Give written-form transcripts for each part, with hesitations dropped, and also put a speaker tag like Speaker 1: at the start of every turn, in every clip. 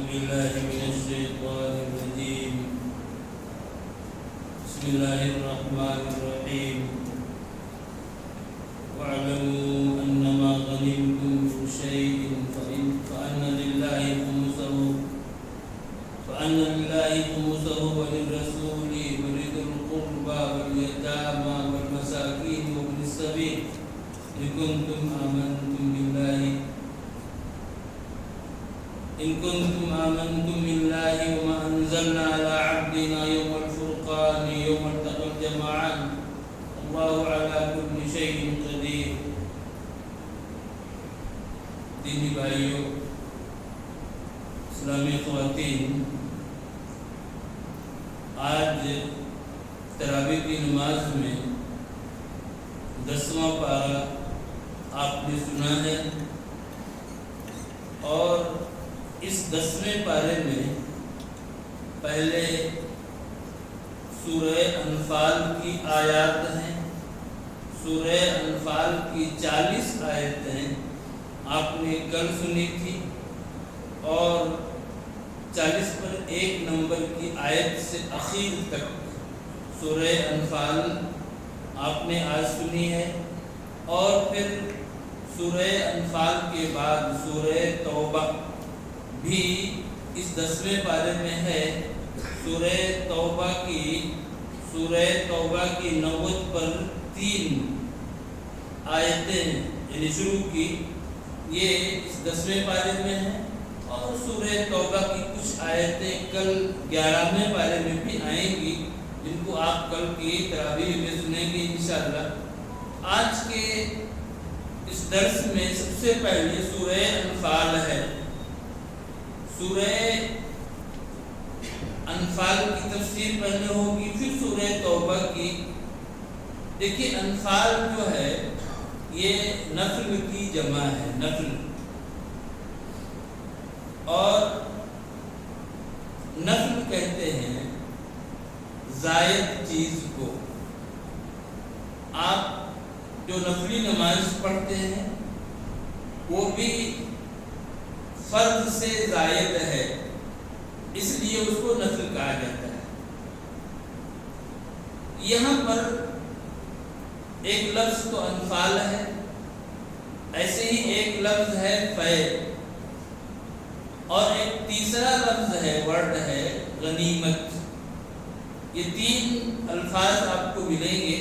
Speaker 1: بالله من الشيطان الرجيم. بسم الله الرحمن الرحيم. واعلموا أنما غنمتم من شيء فأن لله خمسه وللرسول ولذي القربى واليتامى والمساكين وابن السبيل إن كنتم آمنتم بالله وما أنزلنا على عبدنا يوم الفرقان يوم التقى الجمعان الله على كل شيء قدير. دینی بھائیوں، اسلامی خواتین، آج تراویح کی نماز میں 10واں پارہ آپ نے سنا ہے، اور اس 10ویں پارے میں پہلے سورہ انفال کی آیات ہیں. سورہ انفال کی 40 آیتیں آپ نے کل سنی تھی، اور 40 پر 1 نمبر کی آیت سے اخیر تک سورہ انفال آپ نے آج سنی ہے. اور پھر سورہ انفال کے بعد سورہ توبہ بھی اس 10ویں پارے میں ہے. سورہ توبہ کی 90 پر 3 آیتیں یعنی شروع کی، یہ اس 10ویں پارے میں ہیں. اور سورہ توبہ کی کچھ آیتیں کل 11ویں پارے میں بھی آئیں گی، جن کو آپ کل کی تراویح میں سنیں گے انشاءاللہ. آج کے اس درس میں سب سے پہلے سورہ انفال ہے. سورہ انفال کی تفسیر پہلے ہوگی، پھر سورہ توبہ کی. دیکھیے، انفال جو ہے یہ نفل کی جمع ہے، نفل. اور نفل کہتے ہیں زائد چیز کو. آپ جو نفلی نماز پڑھتے ہیں وہ بھی فرض سے زائد ہے، اس لیے اس کو نفل کہا جاتا ہے. یہاں پر ایک لفظ تو انفال ہے، ایسے ہی ایک لفظ ہے فیض، اور ایک تیسرا لفظ ہے، ورڈ ہے غنیمت. یہ 3 الفاظ آپ کو ملیں گے.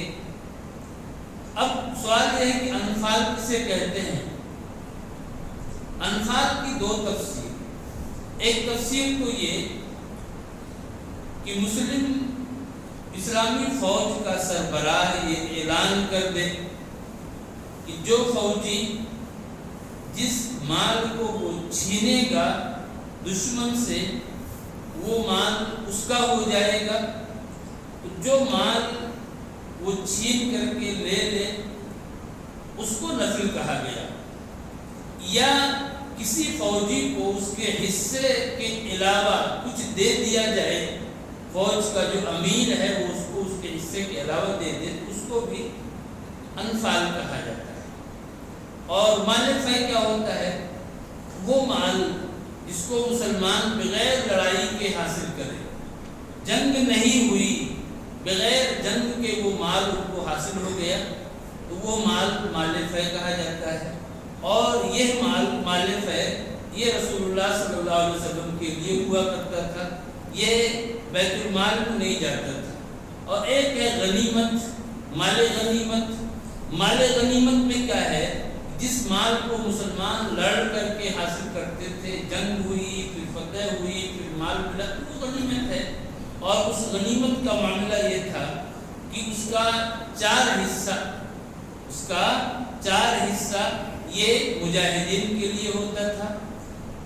Speaker 1: اب سوال یہ ہے کہ انفال کسے کہتے ہیں؟ انفال کی 2 تفسیر. ایک تفسیر تو یہ کہ مسلم اسلامی فوج کا سربراہ یہ اعلان کر دے کہ جو فوجی جس مال کو وہ چھینے گا دشمن سے، وہ مال اس کا ہو جائے گا. جو مال وہ چھین کر کے لے لے اس کو نفل کہا گیا. یا کسی فوجی کو اس کے حصے کے علاوہ کچھ دے دیا جائے، فوج کا جو امیر ہے وہ اس کو اس کے حصے کے علاوہ دے دے، اس کو بھی انفال کہا جاتا ہے. اور مال فے کیا ہوتا ہے؟ وہ مال جس کو مسلمان بغیر لڑائی کے حاصل کرے، جنگ نہیں ہوئی، بغیر جنگ کے وہ مال ان کو حاصل ہو گیا، تو وہ مال فے کہا جاتا ہے. اور یہ مال فے یہ رسول اللہ صلی اللہ علیہ وسلم کے لیے ہوا کرتا تھا، یہ بیت المال میں نہیں جاتا تھا. اور ایک ہے غنیمت، مال غنیمت. مال غنیمت میں کیا ہے؟ جس مال کو مسلمان لڑ کر کے حاصل کرتے تھے، جنگ ہوئی، پھر فتح ہوئی، پھر مال ملا، وہ غنیمت ہے. اور اس غنیمت کا معاملہ یہ تھا کہ اس کا 4 حصہ یہ مجاہدین کے لیے ہوتا تھا،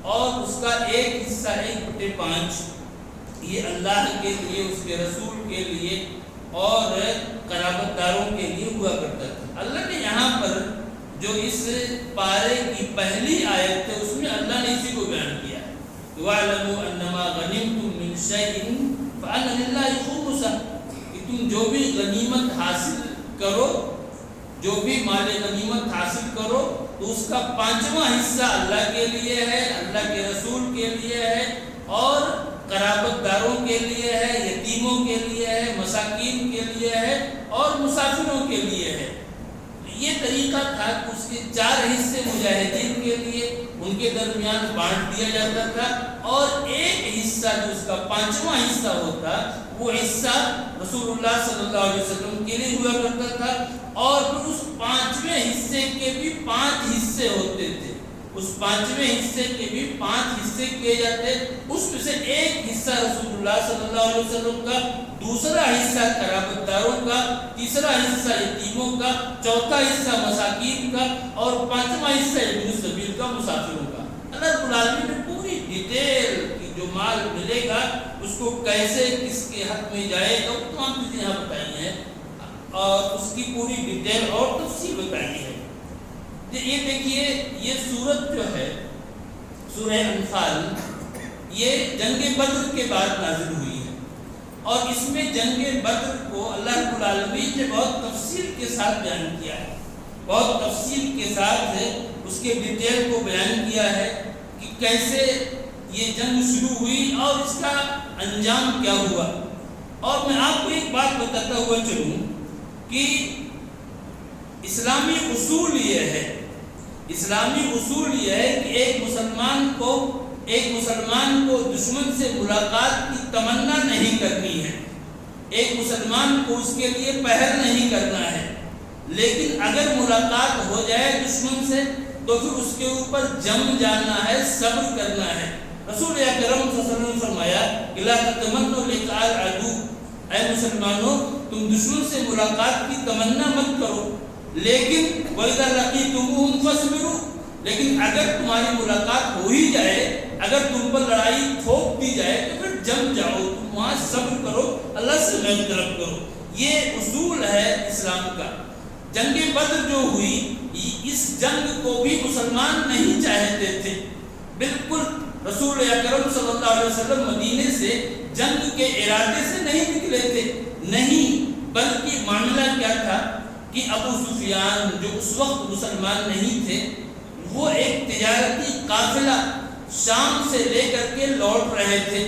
Speaker 1: اور اس کا 1 حصہ 1/5 یہ اللہ کے لیے، اس کے رسول کے لیے اور قرابت داروں کے لیے ہوا کرتا تھا. اللہ نے یہاں پر جو اس پارے کی پہلی آیت ہے اس میں اللہ نے اسی کو بیان کیا ہے. وَاعْلَمُوا أَنَّمَا غَنِمْتُم مِّن شَيْءٍ فَأَنَّ لِلَّهِ خُمُسَهُ، کہ تم جو بھی غنیمت حاصل کرو، جو بھی مال غنیمت حاصل کرو، تو اس کا 5واں حصہ اللہ کے لیے ہے، اللہ کے رسول کے لیے ہے، اور قرابت داروں کے لیے ہے، یتیموں کے لیے ہے، مساکین کے لیے ہے اور مسافروں کے لیے ہے۔ یہ طریقہ تھا کہ اس کے 4 حصے مجاہدین کے لیے ان کے درمیان بانٹ دیا جاتا تھا، اور ایک حصہ جو اس کا 5واں حصہ ہوتا وہ حصہ رسول اللہ صلی اللہ علیہ وسلم کے لیے ہوا کرتا تھا، اور پھر اس 5ویں حصے کے بھی 5 حصے ہوتے تھے، اس 5ویں حصے کے بھی 5 حصے کیے جاتے، اس میں سے ایک حصہ رسول اللہ صلی اللہ علیہ وسلم کا، دوسرا حصہ قرابت داروں کا، تیسرا حصہ یتیموں کا، چوتھا حصہ مساکین کا، اور 5واں حصہ ابن السبیل کا، مسافروں کا۔ اللہ رب العالمین نے پوری ڈیٹیل کی جو مال ملے گا اس کو کیسے کس کے حق میں جائے گا وہ تمام چیزیں یہاں بتائی ہیں، اور اس کی پوری ڈیٹیل اور تفصیل بتائی ہے۔ یہ دیکھیے، یہ سورت جو ہے سورہ انفال، یہ جنگ بدر کے بعد نازل ہوئی ہے، اور اس میں جنگ بدر کو اللہ رب العالمین نے بہت تفصیل کے ساتھ بیان کیا ہے، بہت تفصیل کے ساتھ اس کے ڈیٹیل کو بیان کیا ہے کہ کیسے یہ جنگ شروع ہوئی اور اس کا انجام کیا ہوا۔ اور میں آپ کو ایک بات بتاتا ہوا چلوں کہ اسلامی اصول یہ ہے، اسلامی اصول یہ ہے کہ ایک مسلمان کو دشمن سے ملاقات کی تمنا نہیں کرنی ہے، ایک مسلمان کو اس کے لیے پہل نہیں کرنا ہے، لیکن اگر ملاقات ہو جائے دشمن سے تو پھر اس کے اوپر جم جانا ہے، صبر کرنا ہے۔ رسول اکرم صلی اللہ علیہ وسلم نے فرمایا کہ لا تتمنوا لقاء العدو، اے مسلمانوں تم دشمن سے ملاقات کی تمنا مت کرو، لیکن وَإِذَا لَقِيتُمُوهُمْ فَاصْبِرُوا، لیکن اگر تمہاری ملاقات ہو ہی جائے، اگر تم پر لڑائی تھوپ دی جائے تو پھر جم جاؤ، تم وہاں صبر کرو، اللہ سے محنت طلب کرو۔ یہ اصول ہے اسلام کا۔ جنگ بدر جو ہوئی، اس جنگ کو بھی مسلمان نہیں چاہتے تھے، بالکل رسول اکرم صلی اللہ علیہ وسلم مدینے سے جنگ کے ارادے سے نہیں نکلے تھے، نہیں، بلکہ معاملہ کیا تھا کہ ابو سفیان جو اس وقت مسلمان نہیں تھے، وہ ایک تجارتی قافلہ شام سے لے کر کے لوٹ رہے تھے،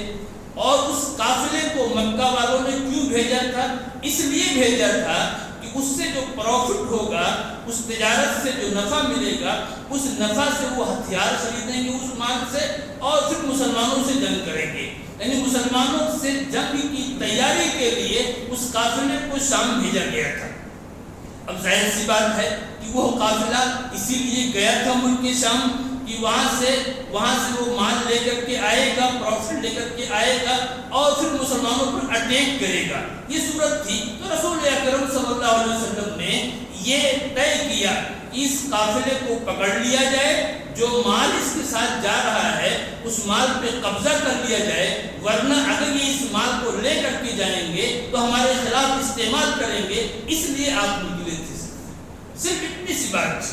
Speaker 1: اور اس قافلے کو مکہ والوں نے کیوں بھیجا تھا؟ اس لیے بھیجا تھا کہ اس سے جو پروفٹ ہوگا، اس تجارت سے جو نفع ملے گا، اس نفع سے وہ ہتھیار خریدیں گے اس مال سے، اور پھر مسلمانوں سے جنگ کریں گے، یعنی مسلمانوں سے جنگ کی تیاری کے لیے اس قافلے کو شام بھیجا گیا تھا۔ اب ظاہر سی بات ہے کہ وہ قافلہ اسی لیے گیا تھا ملک شام کہ وہاں سے وہ مال لے کر کے آئے گا، پروفٹ لے کر کے آئے گا، اور پھر مسلمانوں پر اٹیک کرے گا، یہ صورت تھی۔ تو رسول اکرم صلی اللہ علیہ وسلم نے یہ طے کیا کہ اس قافلے کو پکڑ لیا جائے، جو مال اس کے ساتھ جا رہا ہے اس مال پہ قبضہ کر لیا جائے، ورنہ اگر یہ اس مال کو لے کر کے جائیں گے تو ہمارے خلاف استعمال کریں گے، اس لیے آپ نکلے تھے، صرف اتنی سی بات تھی۔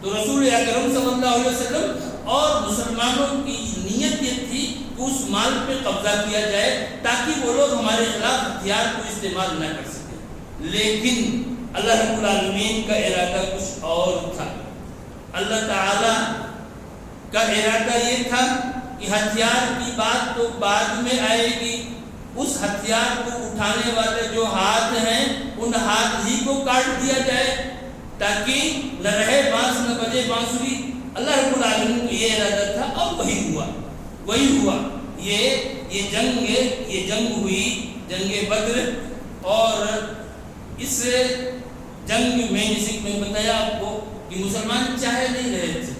Speaker 1: تو رسول اکرم صلی اللہ علیہ وسلم اور مسلمانوں کی نیت یہ تھی کہ اس مال پہ قبضہ کیا جائے تاکہ وہ لوگ ہمارے خلاف ہتھیار کو استعمال نہ کر سکیں، لیکن اللہ رب العالمین کا ارادہ کچھ اور تھا۔ اللہ تعالی کا ارادہ یہ تھا کہ ہتھیار کی بات تو بعد میں آئے گی، اس ہتھیار کو اٹھانے والے جو ہاتھ ہیں ان ہاتھ ہی کو کاٹ دیا جائے تاکہ نہ رہے بانس نہ بجے بانسری۔ اللہ رب العالمین کو یہ ارادہ تھا، اور وہی ہوا۔ یہ جنگ ہوئی، جنگ بدر، اور اس جنگ میں جیسے میں بتایا آپ کو کہ مسلمان چاہے نہیں رہے تھے،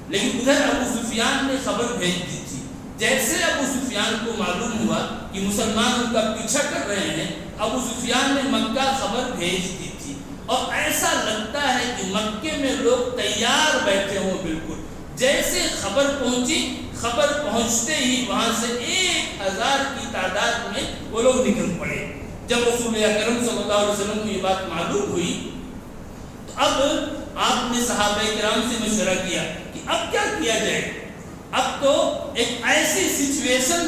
Speaker 1: لیکن ادھر ابو سفیان نے خبر بھیج دی تھی۔ جیسے ابو سفیان کو معلوم ہوا کہ مسلمان ان کا پیچھا کر رہے ہیں، ابو سفیان نے مکہ خبر بھیج دی تھی، اور ایسا لگتا ہے کہ مکے میں لوگ تیار بیٹھے ہوں، بالکل جیسے خبر پہنچی، خبر پہنچتے ہی وہاں سے 1000 کی تعداد میں وہ لوگ نکل پڑے۔ جب رسول اکرم صلی اللہ علیہ وسلم کو یہ بات معلوم ہوئی تو اب آپ نے صحابہ کرام سے مشورہ کیا کہ اب کیا کیا جائے۔ اب تو ایک ایسی سچویشن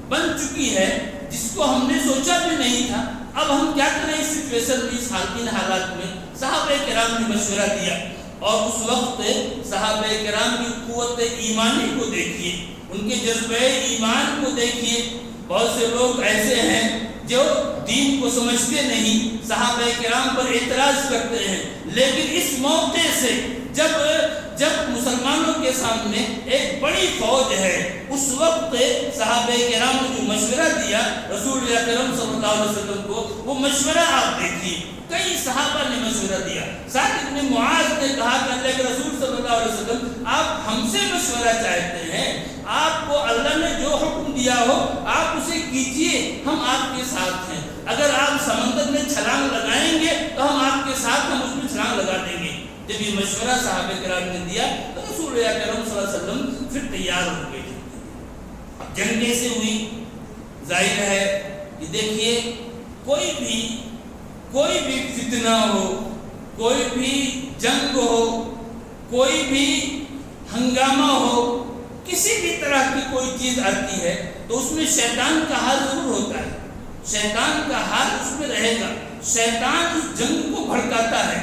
Speaker 1: بن چکی ہے جس کو ہم نے سوچا بھی نہیں تھا، اب ہم کیا کریں اس سچویشن میں، اس حالات میں۔ صحابہ کرام نے مشورہ دیا، اور اس وقت صحابہ کرام کی قوت ایمانی کو دیکھیے ان کے جذبہ ایمان کو دیکھیے. بہت سے لوگ ایسے ہیں جو دین کو سمجھتے نہیں، صحابہ کرام پر اعتراض کرتے ہیں، لیکن اس موقع سے جب مسلمانوں کے سامنے ایک بڑی فوج ہے، اس وقت صحابہ کرام نے جو مشورہ دیا رسول اکرم صلی اللہ علیہ وسلم کو، وہ مشورہ آپ دیکھیے. کئی صحابہ نے مشورہ دیا. سعد بن معاذ نے کہا کہ اللہ کے رسول صلی اللہ علیہ وسلم آپ ہم سے مشورہ چاہتے ہیں، آپ کو اللہ نے جو حکم دیا ہو آپ اسے کیجئے، ہم آپ کے ساتھ ہیں. اگر آپ سمندر میں چھلانگ لگائیں گے تو ہم آپ کے ساتھ، ہم اس میں چھلانگ لگا دیں گے. جب یہ مشورہ صحابہ کرام نے دیا تو رسول اکرم صلی اللہ علیہ وسلم پھر تیار ہو گئے. اب جنگ کیسے ہوئی؟ ظاہر ہے کہ دیکھیے کوئی بھی فتنہ ہو، کوئی بھی جنگ ہو، کوئی بھی ہنگامہ ہو، کسی بھی طرح کی کوئی چیز آتی ہے تو اس میں شیطان کا ہاتھ ضرور ہوتا ہے. شیطان کا ہاتھ اس میں رہے گا. شیطان اس جنگ کو بھڑکاتا ہے.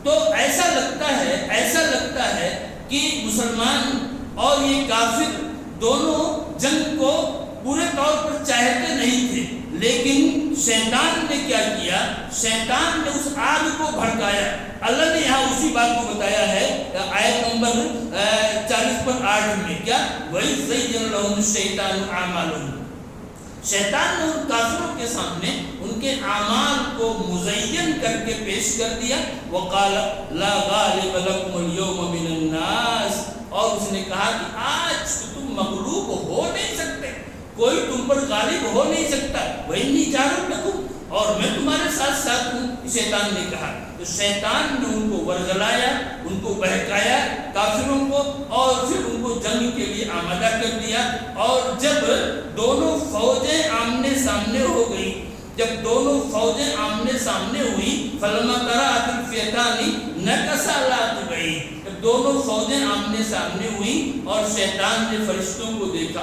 Speaker 1: تو ایسا لگتا ہے کہ مسلمان اور یہ کافر دونوں جنگ کو پورے طور پر چاہتے نہیں تھے، لیکن شیطان نے کیا کیا؟ شیطان نے اس آگ کو بھڑکایا. اللہ نے یہاں اسی بات کو بتایا ہے آیت نمبر 40/8 میں. کیا؟ وَإِذْ زَيَّنَ لَهُمُ الشَّيْطَانُ أَعْمَالَهُمْ. شیطان نے ان کافروں کے سامنے ان کے اعمال کو مزین کر کے پیش کر دیا. وَقَالَ لَا غَالِبَ لَكُمُ الْيَوْمَ مِنَ النَّاسِ. اور اس نے کہا کہ آج تم مغلوب ہو نہیں سکتے، کوئی تم پر غالب ہو نہیں سکتا. وَإِنِّي جَارٌ لَكُمْ. اور میں تمہارے ساتھ ساتھ ہوں. شیطان نے کہا. تو شیطان نے ان کو ورغلایا، ان کو بہکایا کافروں کو، اور پھر ان کو جنگ کے لیے آمادہ کر دیا. اور جب دونوں فوجیں آمنے سامنے ہو گئی، ہوئی فلما تراءت الفئتان نكص على عقبيه. جب دونوں فوجیں آمنے سامنے ہوئی اور شیطان نے فرشتوں کو دیکھا،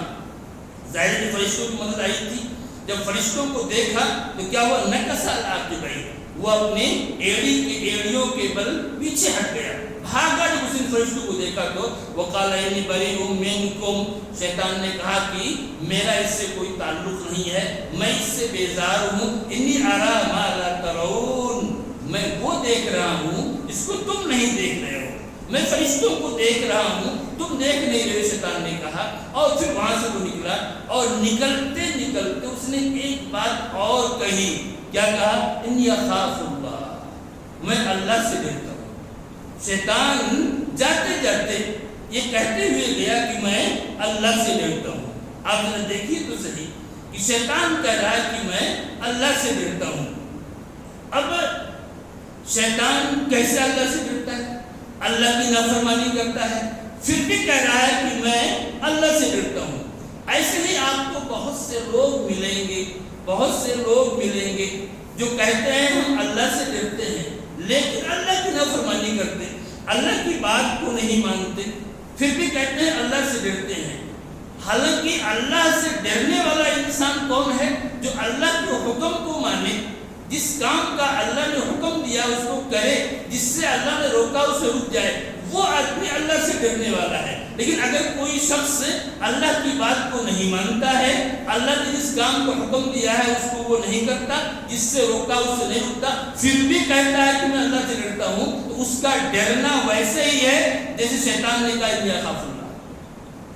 Speaker 1: ظاہر ہے فرشتوں کی مدد آئی تھی. جب فرشتوں کو دیکھا تو کیا ہوا؟ نكص على عقبيه. وہ اپنے ایڑیوں کے بل پیچھے ہٹ گیا، بھاگا. جب اس نے فرشتوں کو دیکھا تو وقال انی بریء منکم. شیطان نے کہا کہ میرا اس سے کوئی تعلق نہیں ہے، میں اس سے بیزار ہوں. انی ارى ما لا ترون. میں وہ دیکھ رہا ہوں جس کو تم نہیں دیکھ رہے ہو. میں فرشتوں کو دیکھ رہا ہوں، تم دیکھ نہیں رہے. شیطان نے کہا. اور پھر وہاں سے وہ نکلا، اور نکلتے اس نے ایک بات اور کہی. کیا کہا؟ انی اخاف اللہ. میں اللہ سے ڈرتا ہوں. شیطان جاتے جاتے یہ کہتے ہوئے گیا کہ میں اللہ سے ڈرتا ہوں. آپ نے دیکھیے تو صحیح کہ شیطان کہہ رہا ہے کہ میں اللہ سے ڈرتا ہوں. اب شیطان کیسے اللہ سے ڈرتا ہے؟ اللہ کی نافرمانی کرتا ہے، پھر بھی کہہ رہا ہے کہ میں اللہ سے ڈرتا ہوں. ایسے ہی آپ کو بہت سے لوگ ملیں گے جو کہتے ہیں ہم اللہ سے ڈرتے ہیں، لیکن اللہ کی نافرمانی کرتے، اللہ کی بات کو نہیں مانتے، پھر بھی کہتے ہیں اللہ سے ڈرتے ہیں. حالانکہ اللہ سے ڈرنے والا انسان کون ہے؟ جو اللہ کے حکم کو مانے، جس کام کا اللہ نے حکم دیا اس کو کرے، جس سے اللہ نے روکا اسے رک جائے، وہ آدمی اللہ سے ڈرنے والا ہے. لیکن اگر کوئی شخص اللہ کی بات کو نہیں مانتا ہے، اللہ نے جس کام کو حکم دیا ہے اس کو وہ نہیں کرتا، جس سے روکا اس سے نہیں رکتا، پھر بھی کہتا ہے کہ میں اللہ سے ڈرتا ہوں، تو اس کا ڈرنا ویسے ہی ہے جیسے شیطان نے کہا انی اخاف اللہ.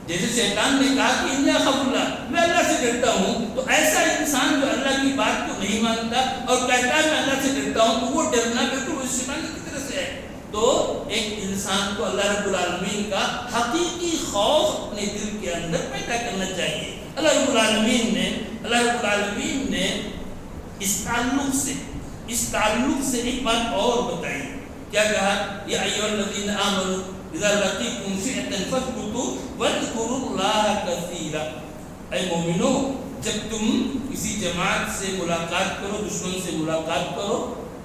Speaker 1: جیسے شیطان نے کہا کہ انی اخاف اللہ، میں اللہ سے ڈرتا ہوں. تو ایسا انسان جو اللہ کی بات کو نہیں مانتا اور کہتا ہے میں اللہ سے ڈرتا ہوں، تو وہ ڈرنا بالکل اس شیطان کی طرح سے ہے. تو ایک انسان کو اللہ رب العالمین کا حقیقی خوف اپنے دل کے اندر پیدا کرنا چاہیے. اللہ رب العالمین نے اس تعلق سے ایک بات اور بتائی. کیا کہا؟ یا ایھا الذین آمنوا اذا لقیتم فئۃ فاثبتوا واذکروا اللہ کثیرا. اے مومنو، جب تم کسی جماعت سے ملاقات کرو، دشمن سے ملاقات کرو،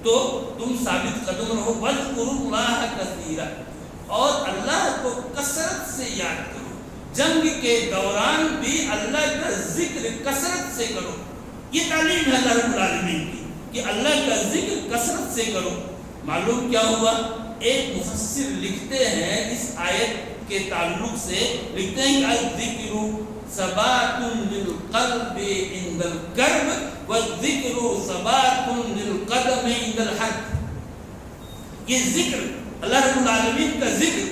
Speaker 1: تو تم ثابت قدم رہو. واذکروا اللہ کثیرا. اور اللہ کو کثرت سے یاد کرو. جنگ کے دوران بھی اللہ کا ذکر کثرت سے کرو. یہ تعلیم ہے اللہ رب العالمین کی کہ اللہ کا ذکر کثرت سے کرو. معلوم کیا ہوا؟ ایک مفسر لکھتے ہیں اس آیت کے تعلق سے لکھتے ہیں کہ الذکر ثبات للقلب عند الکرب والذکر ثبات للقدم عند الحرب. یہ ذکر اللہ رب العالمین کا ذکر،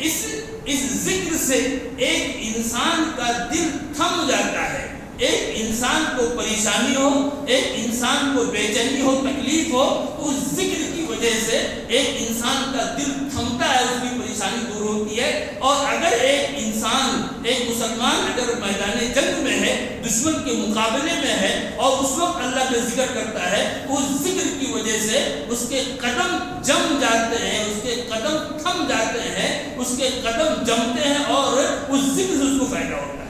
Speaker 1: اس ذکر سے ایک انسان کا دل تھم جاتا ہے. ایک انسان کو پریشانی ہو، ایک انسان کو بے چینی ہو، تکلیف ہو، اس ذکر کی وجہ سے ایک انسان کا دل تھمتا ہے، اس کی پریشانی دور ہوتی ہے. اور اگر ایک انسان، ایک مسلمان اگر میدان جنگ میں ہے، دشمن کے مقابلے میں ہے اور اس وقت اللہ کا ذکر کرتا ہے، اس ذکر کی وجہ سے اس کے قدم جم جاتے ہیں، اس کے قدم تھم جاتے ہیں، اس کے قدم جمتے ہیں اور اس ذکر سے اس کو فائدہ ہوتا ہے.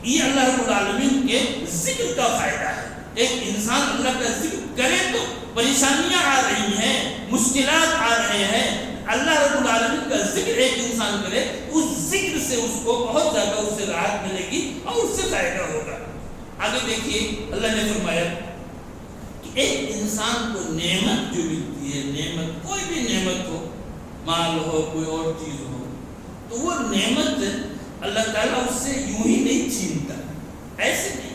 Speaker 1: یہ اللہ رب العالمین کے ذکر کا فائدہ ہے. ایک انسان اللہ کا ذکر کرے تو پریشانیاں آ رہی ہیں، مشکلات آ رہے ہیں، اللہ رب العالمین کا ذکر ایک انسان کرے، اس ذکر سے اس کو بہت زیادہ اس سے راحت ملے گی اور اس سے فائدہ ہوگا. آگے دیکھیے اللہ نے فرمایا کہ ایک انسان کو نعمت جو ملتی ہے، نعمت کوئی بھی نعمت ہو، مال ہو، کوئی اور چیز ہو، تو وہ نعمت اللہ تعالیٰ اس سے یوں ہی نہیں چھینتا، ایسے نہیں،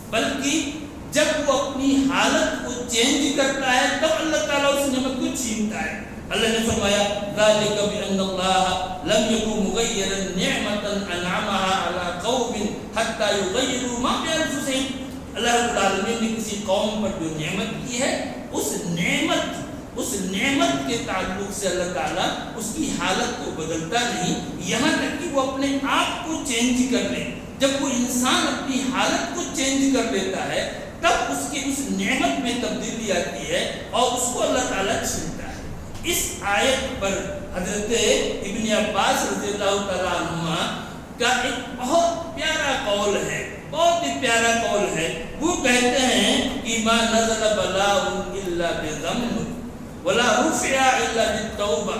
Speaker 1: بلکہ جب وہ اپنی حالت کو چینج کرتا ہے تب اللہ تعالیٰ اس نعمت کو چھینتا ہے. اللہ نے فرمایا ذالک بأن اللہ لم یکن مغیرا نعمتا انعمها علی قوم حتی یغیروا ما بانفسہم. اللہ رب العالمین نے کسی قوم پر جو نعمت کی ہے، اس نعمت کے تعلق سے اللہ تعالیٰ اس کی حالت کو بدلتا نہیں، یہاں تک کہ وہ اپنے آپ کو چینج کر لے. جب وہ انسان اپنی حالت کو چینج کر لیتا ہے تب اس کی اس نعمت میں تبدیلی آتی ہے اور اس کو اللہ تعالیٰ چھینتا ہے. اس آیت پر حضرت ابن عباس رضی اللہ تعالیٰ عنہما کا ایک بہت پیارا قول ہے، بہت ہی پیارا قول ہے. وہ کہتے ہیں کہ ما نزل بلاء الا بذنب ولا رفع الا بالتوبہ.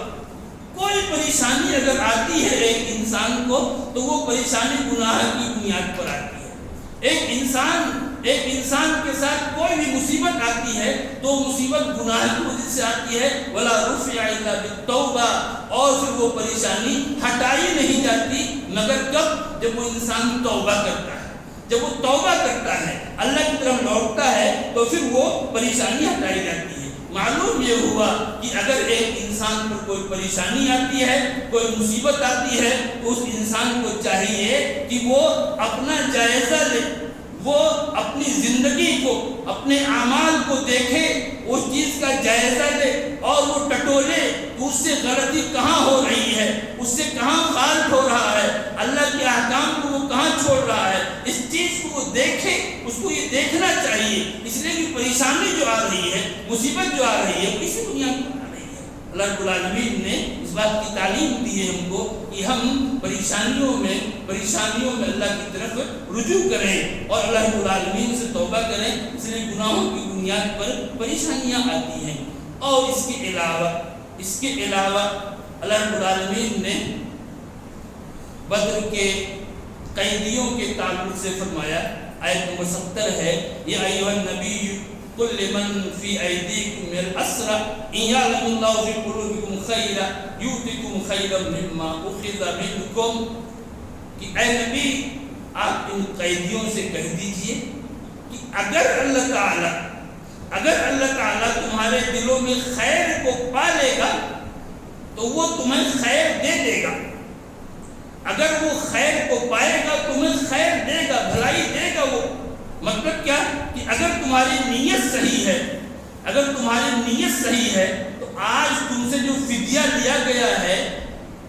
Speaker 1: کوئی پریشانی اگر آتی ہے ایک انسان کو تو وہ پریشانی گناہ کی بنیاد پر آتی ہے. ایک انسان کے ساتھ کوئی بھی مصیبت آتی ہے تو مصیبت گناہ کی وجہ سے آتی ہے. ولا رفع الا بالتوبہ. اور پھر وہ پریشانی ہٹائی نہیں جاتی مگر کب؟ جب وہ انسان توبہ کرتا ہے. جب وہ توبہ کرتا ہے، اللہ کی طرف لوٹتا ہے تو پھر وہ پریشانی ہٹائی جاتی ہے. معلوم یہ ہوا کہ اگر ایک انسان پر کوئی پریشانی آتی ہے، کوئی مصیبت آتی ہے، تو اس انسان کو چاہیے کہ وہ اپنا جائزہ لے، وہ اپنی زندگی کو، اپنے اعمال کو دیکھے، اس چیز کا جائزہ لے اور وہ ٹٹولے اس سے غلطی کہاں ہو رہی ہے، اس سے کہاں فالٹ ہو رہا ہے، اللہ کے احکام کو وہ کہاں چھوڑ رہا ہے. اس چیز کو وہ دیکھے، اس کو یہ دیکھنا چاہیے. اس لیے کہ پریشانی جو آ رہی ہے، مصیبت جو آ رہی ہے، کسی بنیاد پر آ رہی ہے. اللہ رب العالمین نے اس بات کی تعلیم دی ہے ہم کو کہ ہم پریشانیوں میں اللہ کی طرف رجوع کریں اور اللہ رب العالمین سے توبہ کریں. اس لیے گناہوں کی بنیاد پر پریشانیاں آتی ہیں. اور اس کے علاوہ اللہ رب العالمین نے بدر کے قیدیوں کے تعلق سے فرمایا. آیت نمبر 70 ہے، یا ایھا النبی قل لمن فی ایدیکم من الاسری ان یعلم اللہ فی قلوبکم خیرا یؤتکم خیرا مما اخذ منکم. کہ اے نبی آپ ان قیدیوں سے کہہ دیجئے کہ اگر اللہ تعالیٰ تمہارے دلوں میں خیر کو پالے گا تو وہ تمہیں خیر دے دے گا. اگر وہ خیر کو پائے گا تمہیں خیر دے گا، بھلائی دے گا. وہ مطلب کیا کہ اگر تمہاری نیت صحیح ہے تو آج تم سے جو فدیہ لیا گیا ہے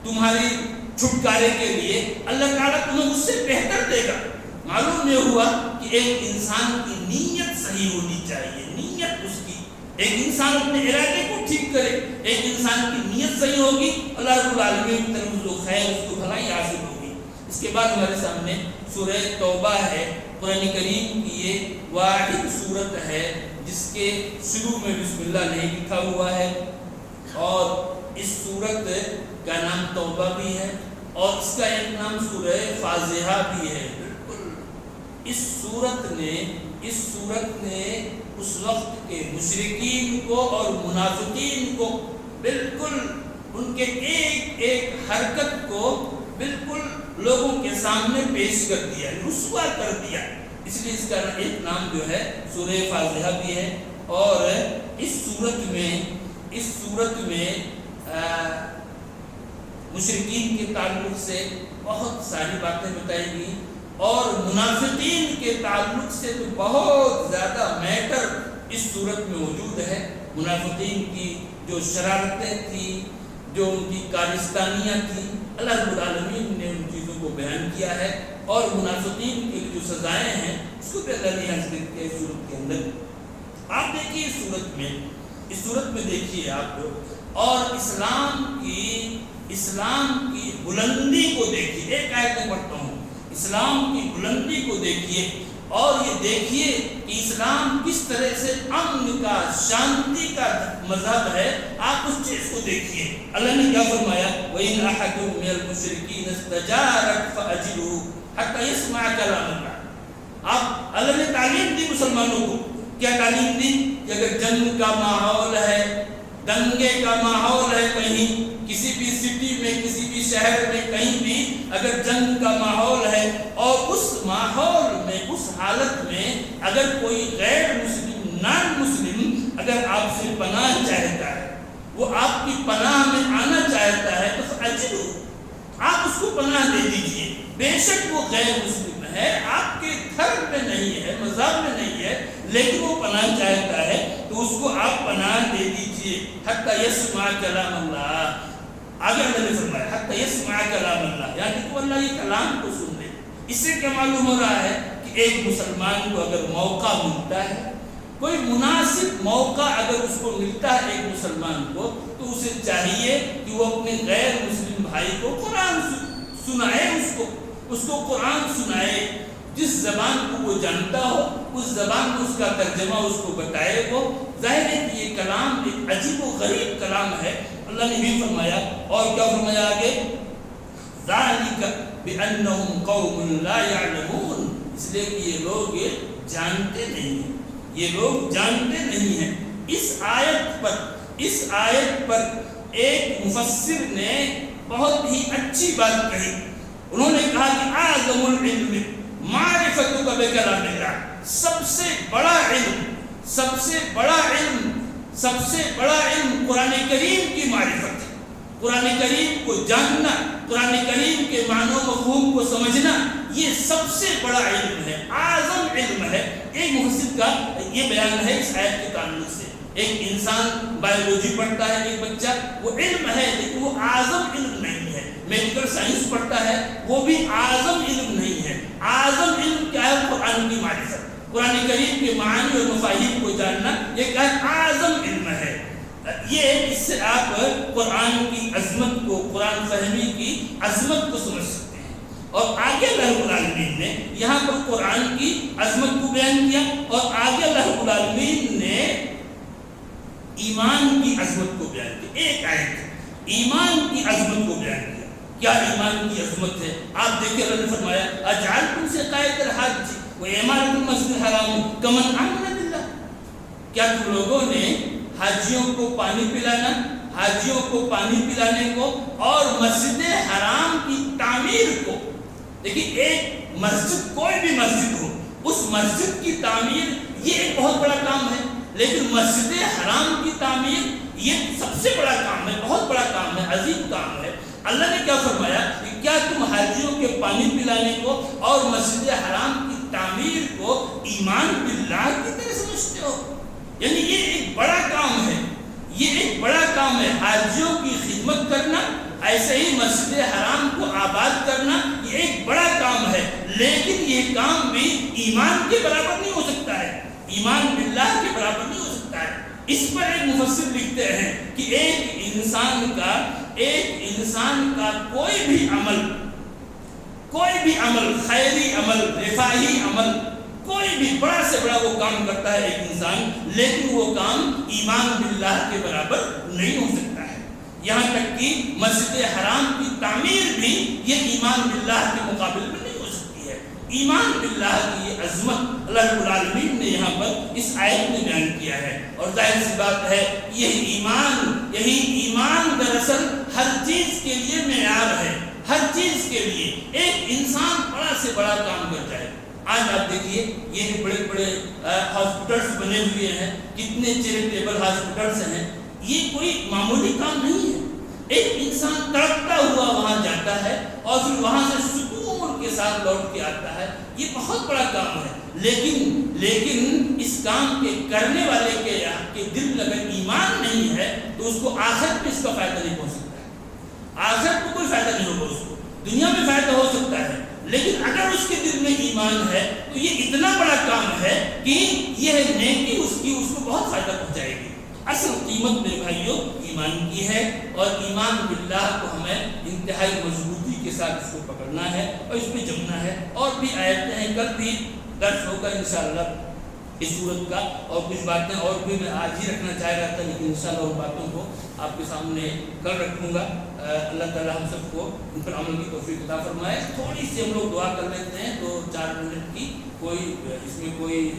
Speaker 1: تمہاری چھٹکارے کے لیے، اللہ تعالیٰ تمہیں اس سے بہتر دے گا. معلوم یہ ہوا کہ ایک انسان کی نیت صحیح ہونی چاہیے. نیت اس کی، ایک انسان اپنے ارادے کو ٹھیک کرے، ایک انسان کی نیت صحیح ہوگی، اللہ رب العالمین کی طرف جو خیر، اس کو بھلائی حاصل ہوگی. اس کے بعد ہمارے سامنے سورہ توبہ ہے. قرآن کریم کی یہ واحد صورت ہے جس کے شروع میں بسم اللہ نہیں لکھا ہوا ہے، اور اس صورت کا نام توبہ بھی ہے اور اس کا ایک نام سورہ فاضحہ بھی ہے. بالکل اس صورت نے اس وقت کے مشرکین کو اور منافقین کو بالکل ان کے ایک ایک حرکت کو بالکل لوگوں کے سامنے پیش کر دیا، رسوا کر دیا. اس لیے اس کا ایک نام جو ہے سورہ فاضحہ بھی ہے. اور اس صورت میں مشرکین کے تعلق سے بہت ساری باتیں بتائی گئی، اور منافقین کے تعلق سے تو بہت زیادہ میٹر اس صورت میں موجود ہے. منافقین کی جو شرارتیں تھیں، جو ان کی کارستانیاں تھیں، اللہ رب العالمین نے ان چیزوں کو بیان کیا ہے، اور منافقین کے جو سزائیں ہیں اس کو بھی اللہ نے ذکر کیا اس صورت کے اندر. آپ دیکھیے اس صورت میں دیکھیے آپ لوگ، اور اسلام کی بلندی کو دیکھیے. ایک آیت میں پڑھتا ہوں، اسلام کی بلندی کو دیکھیے، اور یہ دیکھیے کہ اسلام کس طرح سے امن کا، شانتی کا مذہب ہے. آپ اس چیز کو دیکھیے. اللہ نے کیا فرمایا؟ وَإِنْ أَحَدٌ مِّنَ الْمُشْرِكِينَ اسْتَجَارَكَ فَأَجِرْهُ حَتَّى يَسْمَعَ كَلَامَ اللَّهِ. آپ اللہ نے تعلیم دی مسلمانوں کو. کیا تعلیم دی؟ کہ اگر جنگ کا ماحول ہے، دنگے کا ماحول ہے، کہیں کسی بھی سٹی میں، کسی بھی شہر میں، کہیں بھی اگر جنگ کا ماحول ہے، اور اس ماحول میں، اس حالت میں اگر کوئی غیر مسلم، نان مسلم اگر آپ سے پناہ چاہتا ہے، وہ آپ کی پناہ میں آنا چاہتا ہے، تو اجرو آپ اس کو پناہ دے دیجئے. بے شک وہ غیر مسلم ہے، آپ کے گھر میں نہیں ہے، مذہب میں نہیں ہے، لیکن وہ پناہ چاہتا ہے تو اس کو آپ پناہ دے دیجئے. حتی یسمع کلام اللہ. آگے اللہ نے فرمایا حتی یسمع کلام اللہ، یعنی تو اللہ یہ کلام کو سن لے. اس سے کیا معلوم ہو رہا ہے کہ ایک مسلمان کو اگر موقع ملتا ہے، کوئی مناسب موقع اگر اس کو ملتا ہے ایک مسلمان کو، تو اسے چاہیے کہ وہ اپنے غیر مسلم بھائی کو قرآن سنائے، اس کو قرآن سنائے. جس زبان کو وہ جانتا ہو اس زبان کو اس کا ترجمہ اس کو بتائے. وہ ظاہر ہے کہ یہ کلام ایک عجیب و غریب کلام ہے. اللہ نے بھی فرمایا، اور کیا فرمایا آگے؟ ذَلِكَ بِأَنَّهُمْ قَوْمٌ لَا يَعْلَمُونَ. اس لیے کہ یہ لوگ جانتے نہیں ہیں، یہ لوگ جانتے نہیں ہیں. اس آیت پر ایک مفسر نے بہت ہی اچھی بات کہی. انہوں نے کہا کہ اعظم العلم معرفتک بکلام اللہ. سب سے بڑا علم قرآن کریم کی معرفت ہے. قرآن کریم کو جاننا، قرآن کریم کے معنی و مفہوم کو سمجھنا، یہ سب سے بڑا علم ہے، اعظم علم ہے. ایک مفسر کا یہ بیان ہے اس آیت کے تعلق سے. ایک انسان بایولوجی پڑھتا ہے، ایک بچہ، وہ علم ہے لیکن وہ اعظم علم نہیں ہے. میڈیکل سائنس پڑھتا ہے، وہ بھی اعظم علم نہیں ہے. اعظم علم کیا ہے؟ قرآن کی معرفت، قرآن کریم کے معنی اور مفاہیم کو جاننا، یہ کیا ہے؟ اعظم علم ہے. یہ اس سے آپ قرآن کی عظمت کو، قرآن فہمی کی عظمت کو سمجھ سکتے ہیں. اور آگے اللہ رب العالمین نے یہاں پر قرآن کی عظمت کو بیان کیا، اور آگے اللہ رب العالمین نے ایمان کی عظمت کو بیان کیا. ایک آیت ایمان کی عظمت کو بیان کیا. کیا ایمان کی عظمت ہے؟ آپ دیکھیں اللہ نے فرمایا اجعلتم سقایۃ الحاج وعمارۃ المسجد الحرام کمن آمن باللہ. کیا تم لوگوں نے حاجیوں کو پانی پلانا، حاجیوں کو پانی پلانے کو، اور مسجد حرام کی تعمیر کو، دیکھیے ایک مسجد، کوئی بھی مسجد ہو، اس مسجد کی تعمیر یہ ایک بہت بڑا کام ہے. لیکن مسجد حرام کی تعمیر یہ سب سے بڑا کام ہے، بہت بڑا کام ہے، عظیم کام ہے. اللہ نے کیا فرمایا کہ کیا تم حاجیوں کے پانی پلانے کو اور مسجد حرام کی تعمیر کو ایمان باللہ کی طرح سمجھتے ہو؟ یعنی یہ ایک بڑا کام ہے، یہ ایک بڑا کام ہے. حاجیوں کی خدمت کرنا، ایسے ہی مسجد حرام کو آباد کرنا، یہ ایک بڑا کام ہے. لیکن یہ کام بھی ایمان کے برابر نہیں ہو سکتا ہے، ایمان باللہ کے برابر نہیں ہو سکتا ہے. اس پر ایک مفسر لکھتے ہیں کہ ایک انسان کا کوئی بھی عمل، خیری عمل، رفاہی عمل، کوئی بھی بڑا سے بڑا وہ کام کرتا ہے ایک انسان، لیکن وہ کام ایمان باللہ کے برابر نہیں ہو سکتا ہے. یہاں تک کہ مسجد حرام کی تعمیر بھی یہ ایمان باللہ کے مقابل میں نہیں ہو سکتی ہے. ایمان باللہ کی یہ عظمت اللہ رب العالمین نے یہاں پر اس آیت میں بیان کیا ہے. اور ظاہر سی بات ہے یہی ایمان دراصل ہر چیز کے لیے معیار ہے، ہر چیز کے ایک انسان بڑا سے بڑا کام کر جائے. آج آپ دیکھیے یہ بڑے بڑے ہاسپٹلس بنے ہوئے ہیں, کتنے چیریٹیبل ہاسپٹلس ہیں. یہ کوئی معمولی کام نہیں ہے. ایک انسان تڑپتا ہوا وہاں جاتا ہے اور پھر وہاں سے سکون کے ساتھ لوٹ کے آتا ہے. یہ بہت بڑا کام ہے. لیکن اس کام کے کرنے والے کے دل میں اگر ایمان نہیں ہے تو اس کو آخرت میں اس کا فائدہ نہیں پہنچ سکتا ہے. آخرت کو کوئی فائدہ نہیں ہوگا. اس کو دنیا میں فائدہ ہو سکتا ہے, لیکن اگر اس کے دل میں ایمان ہے تو یہ اتنا بڑا کام ہے کہ یہ نیکی اس کو بہت فائدہ پہنچائے گی. اصل قیمت میرے بھائیوں ایمان کی ہے, اور ایمان باللہ کو ہمیں انتہائی مضبوطی کے ساتھ اس کو پکڑنا ہے اور اس پہ جمنا ہے. اور بھی آیتیں ہیں, کل بھی درس ہوگا انشاءاللہ اس صورت کا, اور کچھ باتیں اور بھی میں آج ہی رکھنا چاہ رہا تھا, لیکن انشاءاللہ ان باتوں کو آپ کے سامنے کل رکھوں گا. اللہ تعالیٰ ہم سب کو ان پر عمل کی توفیق عطا فرمائے. تھوڑی سی ہم لوگ دعا کر لیتے ہیں 2-4 منٹ کی, کوئی اس میں کوئی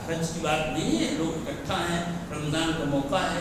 Speaker 1: حرج کی بات نہیں ہے. لوگ اکٹھا ہیں, رمضان کا موقع ہے.